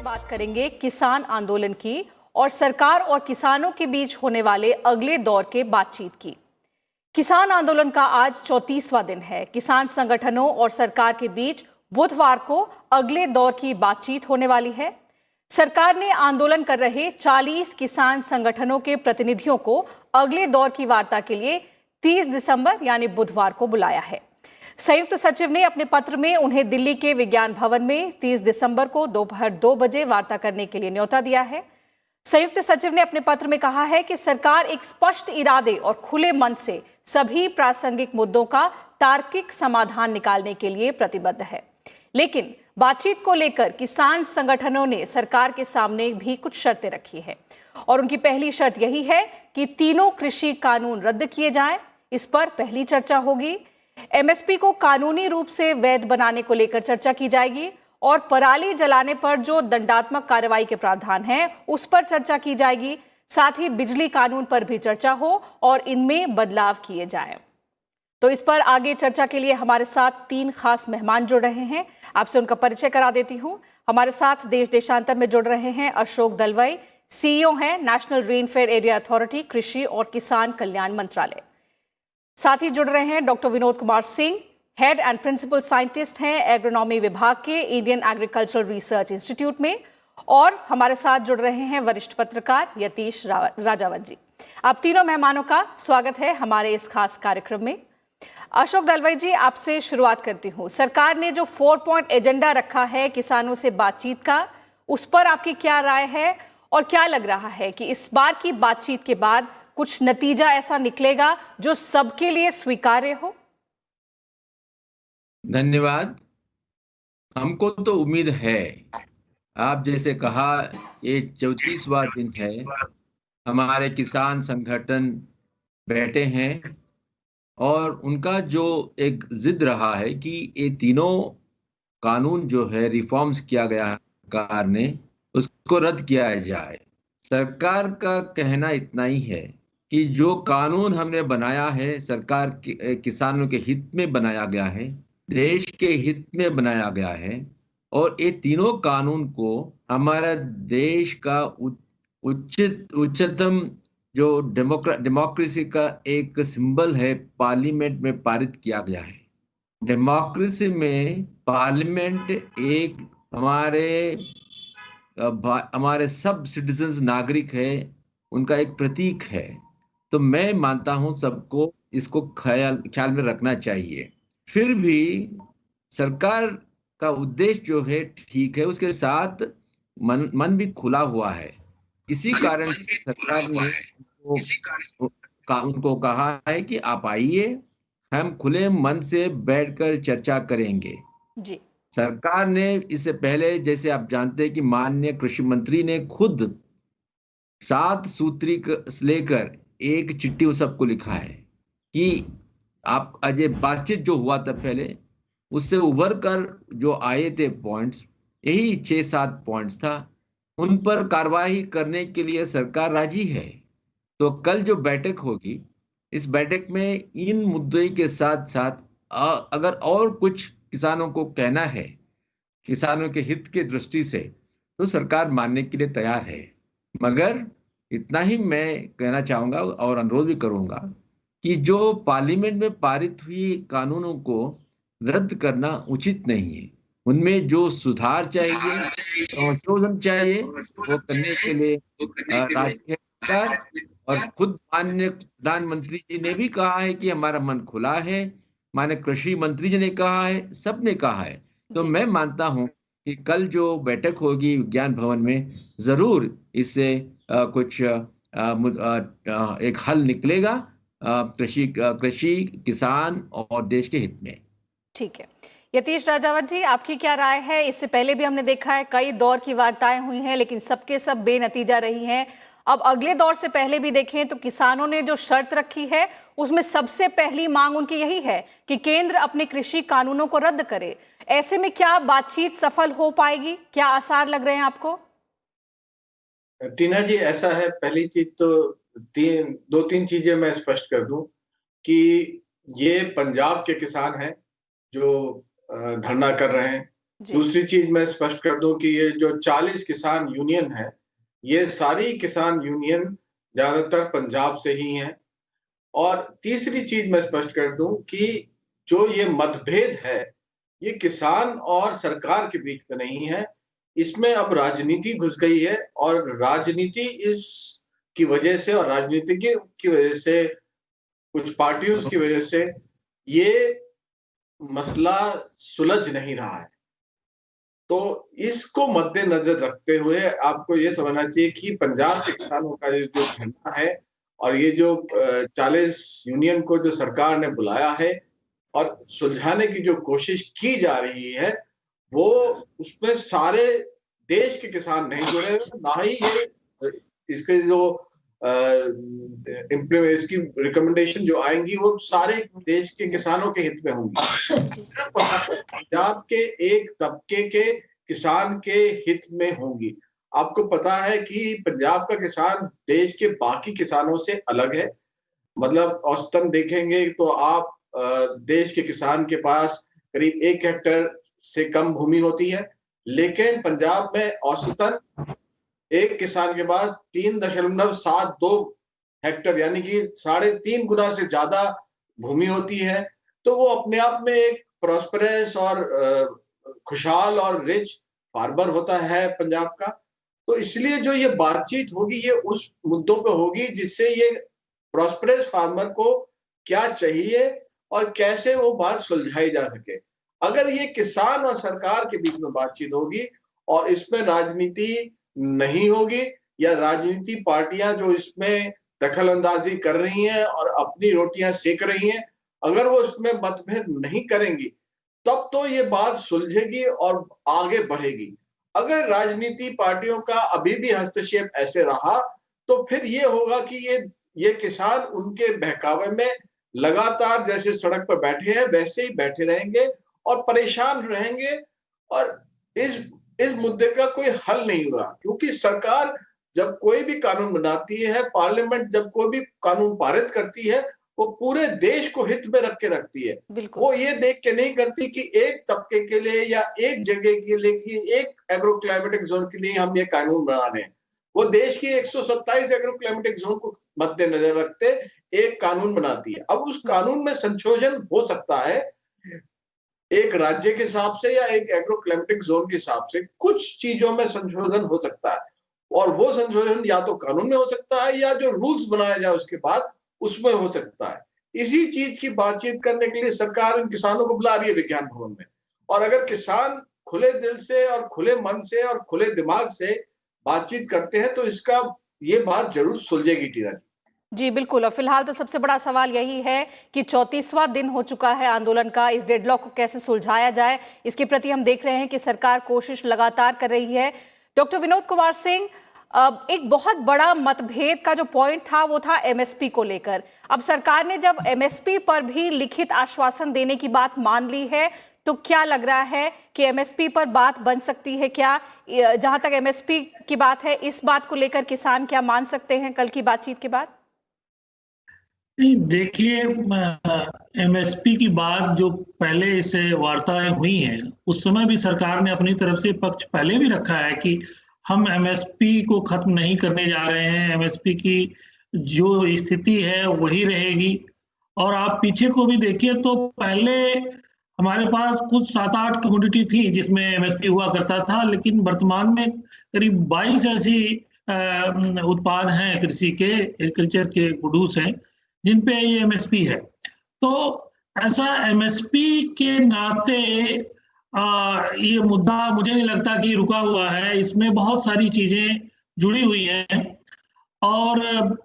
बात करेंगे किसान आंदोलन की और सरकार और किसानों के बीच होने वाले अगले दौर के बातचीत की। किसान आंदोलन का आज 34वां दिन है। किसान संगठनों और सरकार के बीच बुधवार को अगले दौर की बातचीत होने वाली है। सरकार ने आंदोलन कर रहे 40 किसान संगठनों के प्रतिनिधियों को अगले दौर की वार्ता के लिए 30 दिसंबर यानी बुधवार को बुलाया है। संयुक्त सचिव ने अपने पत्र में उन्हें दिल्ली के विज्ञान भवन में 30 दिसंबर को दोपहर 2 बजे वार्ता करने के लिए न्योता दिया है। संयुक्त सचिव ने अपने पत्र में कहा है कि सरकार एक स्पष्ट इरादे और खुले मन से सभी प्रासंगिक मुद्दों का तार्किक समाधान निकालने के लिए प्रतिबद्ध है, लेकिन बातचीत को लेकर किसान संगठनों ने सरकार के सामने भी कुछ शर्तें रखी है और उनकी पहली शर्त यही है कि तीनों कृषि कानून रद्द किए जाएं। इस पर पहली चर्चा होगी। एमएसपी को कानूनी रूप से वैध बनाने को लेकर चर्चा की जाएगी और पराली जलाने पर जो दंडात्मक कार्रवाई के प्रावधान हैं उस पर चर्चा की जाएगी। साथ ही बिजली कानून पर भी चर्चा हो और इनमें बदलाव किए जाएं। तो इस पर आगे चर्चा के लिए हमारे साथ 3 खास मेहमान जुड़ रहे हैं। आपसे उनका परिचय करा देती हूं। हमारे साथ देश देशांतर में जुड़ रहे हैं अशोक दलवाई, सीईओ हैं नेशनल रेनफेयर एरिया अथॉरिटी, कृषि और किसान कल्याण मंत्रालय। साथ ही जुड़ रहे हैं doctor Vinod Kumar Singh, head and principal scientist हैं एग्रोनॉमी विभाग के इंडियन एग्रीकल्चरल रिसर्च इंस्टीट्यूट में, और हमारे साथ जुड़ रहे हैं वरिष्ठ पत्रकार यतीश राजावत जी। आप तीनों मेहमानों का स्वागत है हमारे इस खास कार्यक्रम में। अशोक दलवाई जी, आपसे शुरुआत करती हूँ। सरकार ने जो 4 पॉइंट एजेंडा रखा है किसानों से बातचीत का, उस पर आपकी क्या राय है और क्या लग रहा है कि इस बार की बातचीत के बाद कुछ नतीजा ऐसा निकलेगा जो सबके लिए स्वीकार्य हो? धन्यवाद। हमको तो उम्मीद है। आप जैसे कहा, ये 34वां दिन है। हमारे किसान संगठन बैठे हैं और उनका जो एक जिद रहा है कि ये तीनों कानून जो है रिफॉर्म्स किया गया सरकार ने, उसको रद्द किया जाए। सरकार का कहना इतना ही है कि जो कानून हमने बनाया है सरकार किसानों के हित में बनाया गया है, देश के हित में बनाया गया है, और ये तीनों कानून को हमारा देश का उच्चतम जो डेमोक्रेसी का एक सिंबल है, पार्लियामेंट में पारित किया गया है। डेमोक्रेसी में पार्लियामेंट एक हमारे सब सिटीजन्स नागरिक है, उनका एक प्रतीक है। तो मैं मानता हूं सबको इसको ख्याल में रखना चाहिए। फिर भी सरकार का उद्देश्य जो है ठीक है, उसके साथ मन भी खुला हुआ है। इसी कारण सरकार ने उनको कहा है कि आप आइए, हम खुले मन से बैठकर चर्चा करेंगे जी। सरकार ने इससे पहले, जैसे आप जानते हैं कि माननीय कृषि मंत्री ने खुद 7 सूत्री लेकर एक चिट्ठी सबको लिखा है कि आप अजय बातचीत जो हुआ था पहले, उससे उभर कर जो आए थे पॉइंट्स, यही 6-7 पॉइंट्स था। उन पर कार्रवाई करने के लिए सरकार राजी है। तो कल जो बैठक होगी, इस बैठक में इन मुद्दे के साथ साथ अगर और कुछ किसानों को कहना है, किसानों के हित के दृष्टि से, तो सरकार मानने के लिए तैयार है। मगर इतना ही मैं कहना चाहूंगा और अनुरोध भी करूंगा कि जो पार्लियामेंट में पारित हुई कानूनों को रद्द करना उचित नहीं है। उनमें जो सुधार चाहिए, संशोधन चाहिए, वो करने के लिए राज्य सरकार और खुद माननीय प्रधानमंत्री जी ने भी कहा है कि हमारा मन खुला है, माननीय कृषि मंत्री जी ने कहा है, सबने कहा है। तो मैं मानता हूं कि कल जो बैठक होगी विज्ञान भवन में, जरूर इससे कुछ एक हल निकलेगा कृषि, किसान और देश के हित में। ठीक है। यतीश राजावत जी, आपकी क्या राय है? इससे पहले भी हमने देखा है कई दौर की वार्ताएं हुई हैं, लेकिन सबके सब बेनतीजा रही हैं। अब अगले दौर से पहले भी देखें तो किसानों ने जो शर्त रखी है उसमें सबसे पहली मांग उनकी यही है कि केंद्र अपने कृषि कानूनों को रद्द करे। ऐसे में क्या बातचीत सफल हो पाएगी? क्या आसार लग रहे हैं आपको? टीना जी, ऐसा है, पहली चीज तो 2-3 चीजें मैं स्पष्ट कर दूं कि ये पंजाब के किसान हैं जो धरना कर रहे हैं, जी। दूसरी चीज मैं स्पष्ट कर दूं कि ये जो 40 किसान यूनियन है, ये सारी किसान यूनियन ज्यादातर पंजाब से ही हैं। और तीसरी चीज मैं स्पष्ट कर दूं कि जो ये मतभेद है, ये किसान और सरकार के बीच में नहीं है, इसमें अब राजनीति घुस गई है। और राजनीति इस की वजह से और राजनीतिज्ञों की वजह से, कुछ पार्टियों की वजह से ये मसला सुलझ नहीं रहा है। तो इसको मद्देनजर रखते हुए आपको ये समझना चाहिए कि पंजाब के किसानों का ये जो धरना है और ये जो 40 यूनियन को जो सरकार ने बुलाया है और सुलझाने की जो कोशिश की जा रही है, वो उसमें सारे देश के किसान नहीं जुड़े, ना ही ये इसके जो इसकी रिकमेंडेशन जो आएंगी वो सारे देश के किसानों के हित में होंगी। सिर्फ पंजाब के एक तबके के किसान के हित में होंगी। आपको पता है कि पंजाब का किसान देश के बाकी किसानों से अलग है। मतलब औसतन देखेंगे तो आप देश के किसान के पास करीब 1 हेक्टेयर से कम भूमि होती है, लेकिन पंजाब में औसतन एक किसान के पास 3.72 हेक्टेयर यानी कि 3.5 गुना से ज्यादा भूमि होती है। तो वो अपने आप में एक प्रॉस्परस और खुशहाल और रिच फार्मर होता है पंजाब का। तो इसलिए जो ये बातचीत होगी ये उस मुद्दों पे होगी जिससे ये प्रॉस्परस फार्मर को क्या चाहिए और कैसे वो बात सुलझाई जा सके। अगर ये किसान और सरकार के बीच में बातचीत होगी और इसमें राजनीति नहीं होगी, या राजनीति पार्टियां जो इसमें दखल अंदाजी कर रही हैं और अपनी रोटियां सेक रही हैं, अगर वो इसमें मतभेद नहीं करेंगी, तब तो ये बात सुलझेगी और आगे बढ़ेगी। अगर राजनीति पार्टियों का अभी भी हस्तक्षेप ऐसे रहा, तो फिर ये होगा कि ये किसान उनके बहकावे में लगातार जैसे सड़क पर बैठे हैं वैसे ही बैठे रहेंगे और परेशान रहेंगे, और इस मुद्दे का कोई हल नहीं हुआ। क्योंकि सरकार जब कोई भी कानून बनाती है, पार्लियामेंट जब कोई भी कानून पारित करती है, वो पूरे देश को हित में रख के रखती है। वो ये देख के नहीं करती कि एक तबके के लिए या एक जगह के लिए, कि एक एग्रो क्लाइमेटिक जोन के लिए हम ये कानून बना रहे हैं। वो देश की 127 एग्रो क्लाइमेटिक जोन को मद्देनजर रखते एक कानून बनाती है। अब उस कानून में संशोधन हो सकता है एक राज्य के हिसाब से या एक एग्रो क्लाइमेटिक जोन के हिसाब से, कुछ चीजों में संशोधन हो सकता है, और वो संशोधन या तो कानून में हो सकता है या जो रूल्स बनाया जाए उसके बाद उसमें हो सकता है। इसी चीज की बातचीत करने के लिए सरकार इन किसानों को बुला रही है विज्ञान भवन में। और अगर किसान खुले दिल से और खुले मन से और खुले दिमाग से बातचीत करते हैं तो इसका ये बात जरूर सुलझेगी टीना जी। बिल्कुल। और फिलहाल तो सबसे बड़ा सवाल यही है कि 34वां दिन हो चुका है आंदोलन का, इस डेडलॉक को कैसे सुलझाया जाए, इसके प्रति हम देख रहे हैं कि सरकार कोशिश लगातार कर रही है। डॉक्टर विनोद कुमार सिंह, एक बहुत बड़ा मतभेद का जो पॉइंट था वो था एमएसपी को लेकर। अब सरकार ने जब एमएसपी पर भी लिखित आश्वासन देने की बात मान ली है, तो क्या लग रहा है कि एमएसपी पर बात बन सकती है क्या? जहां तक एमएसपी की बात है, इस बात को लेकर किसान क्या मान सकते हैं कल की बातचीत के बाद? नहीं, देखिए, एमएसपी की बात जो पहले इससे वार्ताएं हुई हैं, उस समय भी सरकार ने अपनी तरफ से पक्ष पहले भी रखा है कि हम एमएसपी को खत्म नहीं करने जा रहे हैं, एमएसपी की जो स्थिति है वही रहेगी। और आप पीछे को भी देखिए तो पहले हमारे पास कुछ 7-8 कमोडिटी थी जिसमें एमएसपी हुआ करता था, लेकिन वर्तमान में करीब 22 ऐसी उत्पाद हैं कृषि के, एग्रीकल्चर के प्रोड्यूस हैं जिन पे ये एमएसपी है। तो ऐसा एमएसपी के नाते ये मुद्दा मुझे नहीं लगता कि रुका हुआ है, इसमें बहुत सारी चीजें जुड़ी हुई हैं। और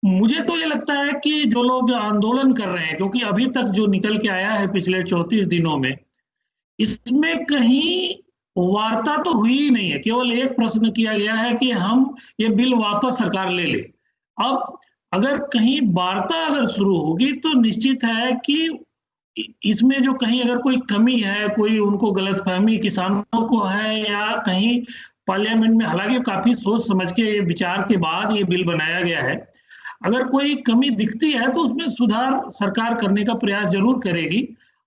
मुझे तो ये लगता है कि जो लोग आंदोलन कर रहे हैं, क्योंकि अभी तक जो निकल के आया है पिछले 34 दिनों में, इसमें कहीं वार्ता तो हुई ही नहीं है। केवल एक प्रश्न किया गया है कि हम ये बिल वापस सरकार ले ले। अब अगर कहीं वार्ता अगर शुरू होगी तो निश्चित है कि इसमें जो कहीं अगर कोई कमी है, कोई उनको गलतफहमी किसानों को है, या कहीं पार्लियामेंट में, हालांकि काफी सोच समझ के विचार के बाद ये बिल बनाया गया है, अगर कोई कमी दिखती है तो उसमें सुधार सरकार करने का प्रयास जरूर करेगी।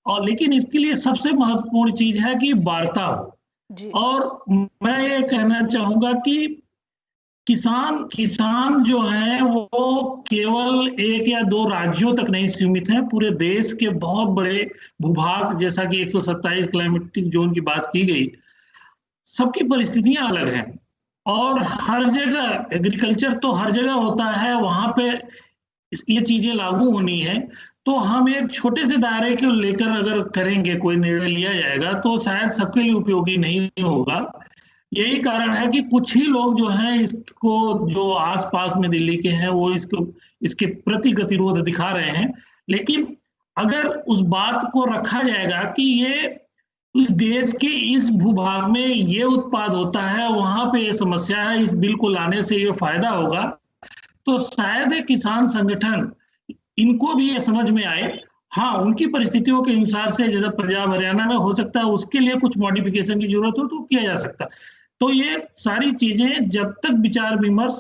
और लेकिन इसके लिए सबसे महत्वपूर्ण चीज है कि वार्ता हो। जी। और मैं ये कहना चाहूंगा कि किसान जो है वो केवल एक या दो राज्यों तक नहीं सीमित है, पूरे देश के बहुत बड़े भूभाग, जैसा कि 127 क्लाइमेटिक जोन की बात की गई, सबकी परिस्थितियां अलग हैं। और हर जगह एग्रीकल्चर तो हर जगह होता है, वहां पे ये चीजें लागू होनी है। तो हम एक छोटे से दायरे को लेकर अगर करेंगे, कोई निर्णय लिया जाएगा तो शायद सबके लिए उपयोगी नहीं होगा। यही कारण है कि कुछ ही लोग जो हैं इसको, जो आसपास में दिल्ली के हैं, वो इसके प्रति गतिरोध दिखा रहे हैं। लेकिन अगर उस बात को रखा जाएगा कि ये इस देश के इस भूभाग में ये उत्पाद होता है, वहां पे ये समस्या है, इस बिल को लाने से ये फायदा होगा, तो शायद ये किसान संगठन इनको भी ये समझ में आए। हाँ, उनकी परिस्थितियों के अनुसार से, जैसे पंजाब हरियाणा में हो सकता है उसके लिए कुछ मॉडिफिकेशन की जरूरत हो तो किया जा सकता है। तो ये सारी चीजें जब तक विचार विमर्श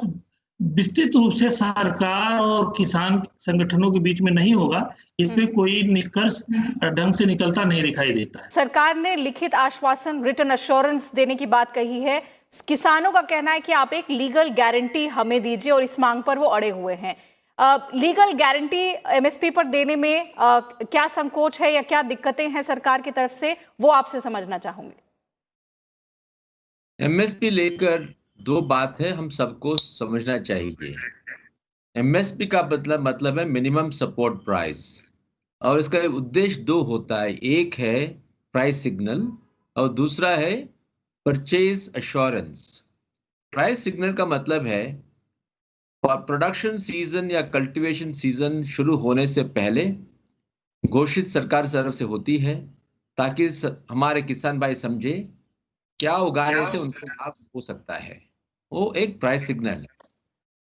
विस्तृत रूप से सरकार और किसान संगठनों के बीच में नहीं होगा, इस पे कोई निष्कर्ष ढंग से निकलता नहीं दिखाई देता है। सरकार ने लिखित आश्वासन, रिटन अश्योरेंस देने की बात कही है। किसानों का कहना है कि आप एक लीगल गारंटी हमें दीजिए, और इस मांग पर वो अड़े हुए हैं। लीगल गारंटी एमएसपी पर देने में क्या संकोच है या क्या दिक्कतें हैं सरकार की तरफ से, वो आपसे समझना चाहूंगी। एमएसपी लेकर दो बात है, हम सबको समझना चाहिए। एमएसपी का मतलब है मिनिमम सपोर्ट प्राइस, और इसका उद्देश्य दो होता है। एक है प्राइस सिग्नल और दूसरा है परचेज अश्योरेंस। प्राइस सिग्नल का मतलब है प्रोडक्शन सीजन या कल्टीवेशन सीजन शुरू होने से पहले घोषित सरकार तरफ से होती है, ताकि हमारे किसान भाई समझे क्या उगाने से उनको लाभ हो सकता है। वो एक प्राइस सिग्नल है।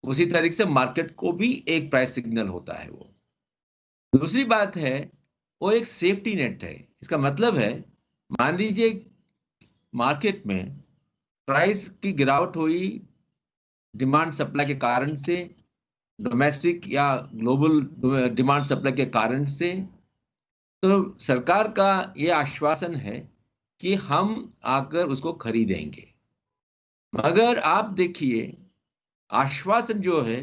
उसी तरीके से मार्केट को भी एक प्राइस सिग्नल होता है। वो दूसरी बात है, वो एक सेफ्टी नेट है। इसका मतलब है, मान लीजिए मार्केट में प्राइस की गिरावट हुई डिमांड सप्लाई के कारण से, डोमेस्टिक या ग्लोबल डिमांड सप्लाई के कारण से, तो सरकार का ये आश्वासन है कि हम आकर उसको खरीदेंगे। मगर आप देखिए, आश्वासन जो है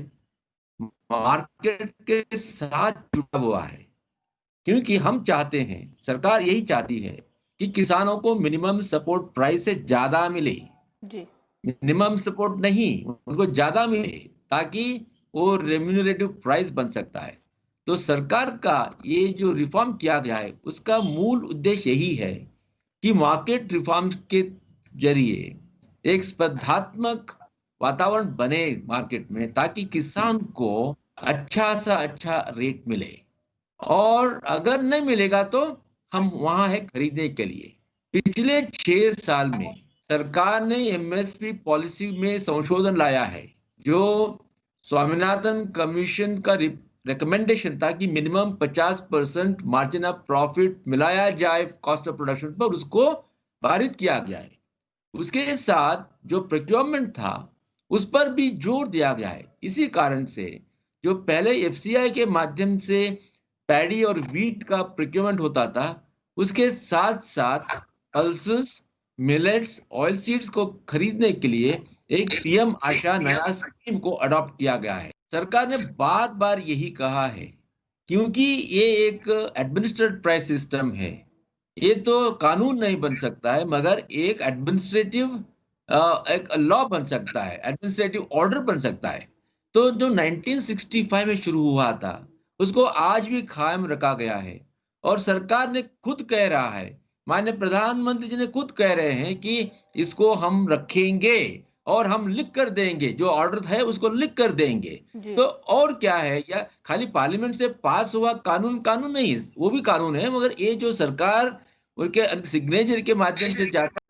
मार्केट के साथ जुड़ा हुआ है, क्योंकि हम चाहते हैं, सरकार यही चाहती है कि किसानों को मिनिमम सपोर्ट प्राइस से ज्यादा मिले। जी। मिनिमम सपोर्ट नहीं, उनको ज्यादा मिले, ताकि वो रेम्यूनरेटिव प्राइस बन सकता है। तो सरकार का ये जो रिफॉर्म किया गया है, उसका मूल उद्देश्य यही है कि मार्केट रिफॉर्म के जरिए एक स्पर्धात्मक वातावरण बने मार्केट में, ताकि किसान को अच्छा सा अच्छा रेट मिले। और अगर नहीं मिलेगा तो हम वहां है खरीदने के लिए। पिछले 6 साल में सरकार ने एमएसपी पॉलिसी में संशोधन लाया है, जो स्वामीनाथन कमीशन का रिकमेंडेशन था कि मिनिमम 50% मार्जिन ऑफ प्रॉफिट मिलाया जाए कॉस्ट ऑफ प्रोडक्शन पर, उसको पारित किया गया है। उसके साथ जो प्रोक्योरमेंट था उस पर भी जोर दिया गया है। इसी कारण से जो पहले एफसीआई के माध्यम से पैडी और वीट का प्रोक्योरमेंट होता था, उसके साथ साथ पल्सेस, मिलेट्स, ऑयल सीड्स को खरीदने के लिए एक पीएम आशा नया स्कीम को अडॉप्ट किया गया है। सरकार ने बार बार यही कहा है, क्योंकि ये एक एडमिनिस्ट्रेटिव प्राइस सिस्टम है। ये तो कानून नहीं बन सकता है, मगर एक एडमिनिस्ट्रेटिव एक लॉ बन सकता है, एडमिनिस्ट्रेटिव ऑर्डर बन सकता है। तो जो 1965 में शुरू हुआ था, उसको आज भी कायम रखा गया है। और सरकार ने खुद कह रहा है, माननीय प्रधानमंत्री जी ने खुद कह रहे हैं कि इसको हम रखेंगे और हम लिख कर देंगे, जो ऑर्डर है उसको लिख कर देंगे। तो और क्या है, या खाली पार्लियामेंट से पास हुआ कानून नहीं, वो भी कानून है, मगर ये जो सरकार उनके सिग्नेचर के माध्यम से जाता